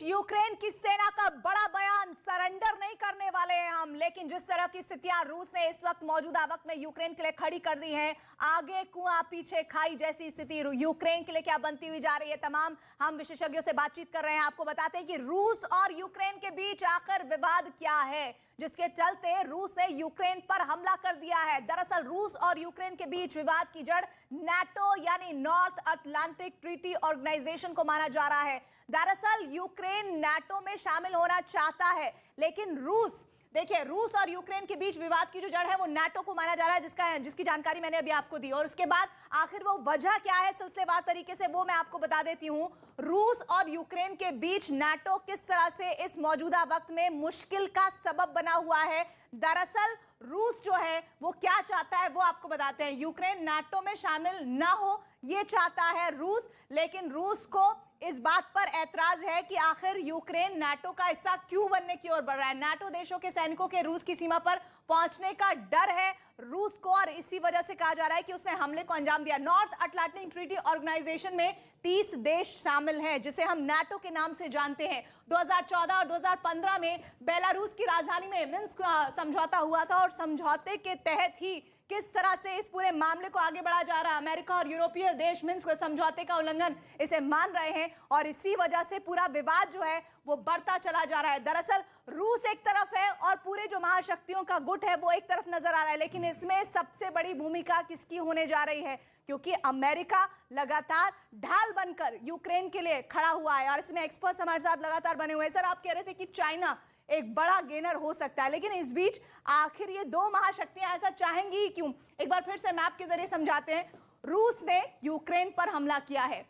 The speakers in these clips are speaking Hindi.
बीच यूक्रेन की सेना का बड़ा बयान, सरेंडर नहीं करने वाले हैं हम। लेकिन जिस तरह की स्थितियां रूस ने इस वक्त मौजूदा वक्त में यूक्रेन के लिए खड़ी कर दी हैं, आगे कुआं पीछे खाई जैसी स्थिति यूक्रेन के लिए क्या बनती हुई जा रही है, तमाम हम विशेषज्ञों से बातचीत कर रहे हैं। आपको बताते हैं कि रूस और यूक्रेन के बीच आखिर विवाद क्या है जिसके चलते रूस ने यूक्रेन पर हमला कर दिया है। दरअसल रूस और यूक्रेन के बीच विवाद की जड़ नाटो यानी नॉर्थ अटलांटिक ट्रीटी ऑर्गेनाइजेशन को माना जा रहा है। दरअसल यूक्रेन नाटो में शामिल होना चाहता है, लेकिन रूस और यूक्रेन के बीच विवाद की जो जड़ है वो नाटो को माना जा रहा है, जिसकी जानकारी मैंने अभी आपको दी। और उसके बाद आखिर वो वजह क्या है सिलसिलेवार तरीके से, वो मैं आपको बता देती हूं। रूस और यूक्रेन के बीच नाटो किस तरह से इस मौजूदा वक्त में मुश्किल का सबब बना हुआ है। दरअसल रूस जो है वो क्या चाहता है वो आपको बताते हैं। यूक्रेन नाटो में शामिल ना हो ये चाहता है रूस, लेकिन रूस को इस बात पर ऐतराज है कि आखिर यूक्रेन नाटो का हिस्सा क्यों बनने की ओर बढ़ रहा है। नाटो देशों के सैनिकों के रूस की सीमा पर पहुंचने का डर है रूस को, और इसी वजह से कहा जा रहा है कि उसने हमले को अंजाम दिया। नॉर्थ अटलांटिक ट्रीटी ऑर्गेनाइजेशन में 30 देश शामिल हैं, जिसे हम नाटो के नाम से जानते हैं। 2014 और 2015 में बेलारूस की राजधानी में मिन्स्क समझौता हुआ था, और समझौते के तहत ही किस तरह से इस पूरे मामले को आगे बढ़ा जा रहा है। अमेरिका और यूरोपीय देश मिन्स्क समझौते का उल्लंघन इसे मान रहे हैं, और इसी वजह से पूरा विवाद जो है वो बढ़ता चला जा रहा है। दरअसल रूस एक तरफ है और पूरे जो महाशक्तियों का गुट है वो एक तरफ नजर आ रहा है, लेकिन इसमें सबसे बड़ी भूमिका किसकी होने जा रही है, क्योंकि अमेरिका लगातार ढाल बनकर यूक्रेन के लिए खड़ा हुआ है, और इसमें एक्सपर्ट्स हमारे साथ लगातार बने हुए हैं। सर, आप कह रहे थे कि चाइना एक बड़ा गेनर हो सकता है, लेकिन इस बीच आखिर ये दो महाशक्तियां ऐसा चाहेंगी ही क्यों? एक बार फिर से मैप के जरिए समझाते हैं। रूस ने यूक्रेन पर हमला किया है,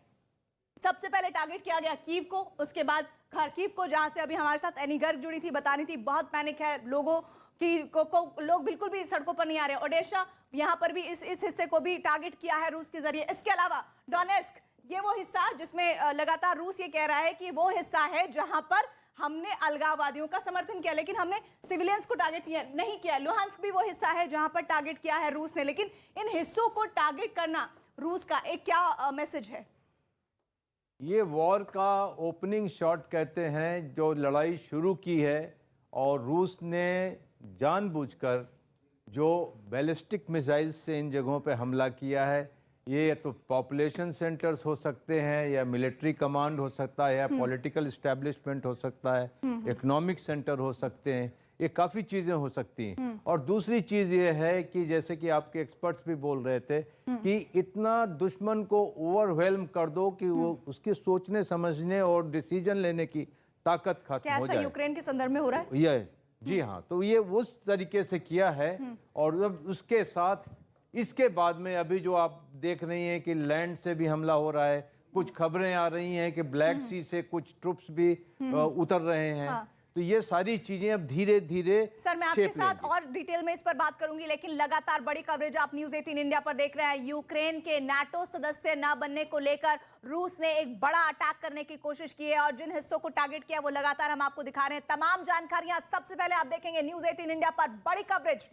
सबसे पहले टारगेट किया गया कीव को, उसके बाद खार्किव को, जहां से अभी हमारे साथ एनी गर्ग जुड़ी थी, बतानी थी बहुत पैनिक है लोगों की लोग बिल्कुल भी सड़कों पर नहीं आ रहे। ओडेशा, यहां पर भी इस हिस्से को भी टारगेट किया है रूस के जरिए। इसके अलावा डोनेस्क, ये वो हिस्सा जिसमें लगातार रूस ये कह रहा है कि वो हिस्सा है जहां पर हमने अलगाववादियों का समर्थन किया, लेकिन हमने सिविलियंस को टारगेट नहीं किया। लुहांस्क भी वो हिस्सा है जहां पर टारगेट किया है रूस ने, लेकिन इन हिस्सों को टारगेट करना रूस का एक क्या मैसेज है? ये वॉर का ओपनिंग शॉट कहते हैं, जो लड़ाई शुरू की है, और रूस ने जानबूझकर जो बैलिस्टिक मिसाइल्स से इन जगहों पे हमला किया है। ये या तो पॉपुलेशन सेंटर्स हो सकते हैं, या मिलिट्री कमांड हो सकता है, या पॉलिटिकल इस्टेब्लिशमेंट हो सकता है, इकोनॉमिक सेंटर हो सकते हैं, ये काफ़ी चीज़ें हो सकती हैं। और दूसरी चीज़ ये है कि जैसे कि आपके एक्सपर्ट्स भी बोल रहे थे कि इतना दुश्मन को ओवरवेल्म कर दो कि वो उसके सोचने समझने और डिसीजन लेने की ताकत खत्म हो जाए। यूक्रेन के संदर्भ में हो रहा है ये, जी हाँ, तो ये उस तरीके से किया है। और जब उसके साथ इसके बाद में अभी जो आप देख रही हैं कि लैंड से भी हमला हो रहा है, कुछ खबरें आ रही हैं कि ब्लैक सी से कुछ ट्रुप्स भी उतर रहे हैं। हाँ। तो ये सारी चीजें अब धीरे धीरे सर, मैं आपके साथ और डिटेल में इस पर बात करूंगी, लेकिन लगातार बड़ी कवरेज आप न्यूज़ 18 इंडिया पर देख रहे हैं। यूक्रेन के नाटो सदस्य न बनने को लेकर रूस ने एक बड़ा अटैक करने की कोशिश की है, और जिन हिस्सों को टारगेट किया वो लगातार हम आपको दिखा रहे हैं। तमाम जानकारियां सबसे पहले आप देखेंगे न्यूज़ 18 इंडिया पर, बड़ी कवरेज।